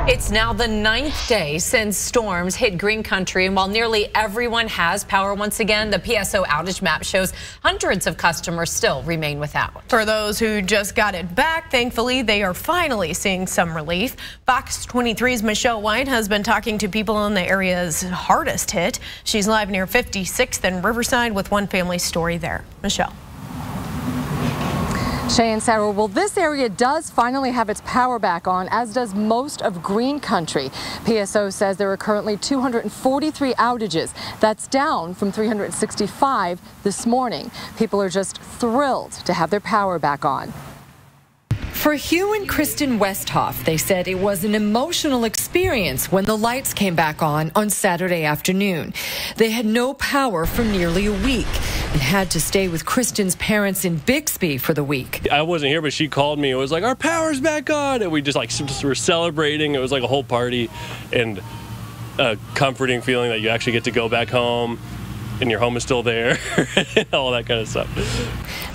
It's now the 9th day since storms hit Green Country, and while nearly everyone has power once again, the PSO outage map shows hundreds of customers still remain without. For those who just got it back, thankfully, they are finally seeing some relief. Fox 23's Michelle White has been talking to people in the areas hardest hit. She's live near 56th and Riverside with one family story there. Michelle. Shay and Sarah, well, this area does finally have its power back on, as does most of Green Country. PSO says there are currently 243 outages. That's down from 365 this morning. People are just thrilled to have their power back on. For Hugh and Kristen Westhoff, they said it was an emotional experience when the lights came back on Saturday afternoon. They had no power for nearly a week and had to stay with Kristen's parents in Bixby for the week. I wasn't here, but she called me. It was like, our power's back on. And we just were celebrating. It was like a whole party and a comforting feeling that you actually get to go back home and your home is still there, all that kind of stuff.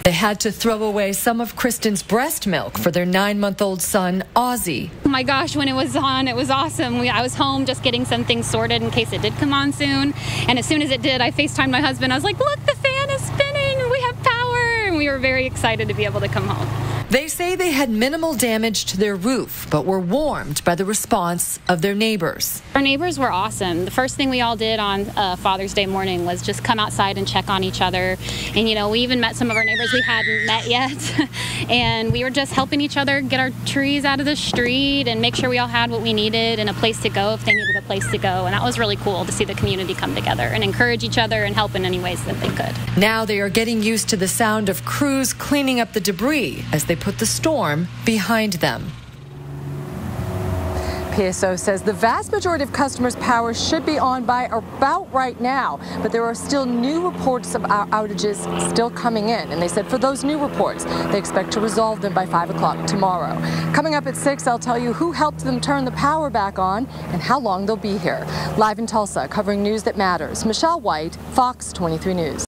They had to throw away some of Kristen's breast milk for their 9-month-old son, Ozzy. Oh my gosh, when it was on, it was awesome. I was home just getting some things sorted in case it did come on soon. And as soon as it did, I FaceTimed my husband. I was like, look, the fan is spinning. We have power. And we were very excited to be able to come home. They say they had minimal damage to their roof, but were warmed by the response of their neighbors. Our neighbors were awesome. The first thing we all did on Father's Day morning was just come outside and check on each other. And, you know, we even met some of our neighbors we hadn't met yet. And we were just helping each other get our trees out of the street and make sure we all had what we needed and a place to go if they needed a place to go. And that was really cool to see the community come together and encourage each other and help in any ways that they could. Now they are getting used to the sound of crews cleaning up the debris as they put the storm behind them. PSO says the vast majority of customers' power should be on by about right now, but there are still new reports of outages still coming in. And they said for those new reports, they expect to resolve them by 5 o'clock tomorrow. Coming up at 6, I'll tell you who helped them turn the power back on and how long they'll be here. Live in Tulsa, covering news that matters, Michelle White, Fox 23 News.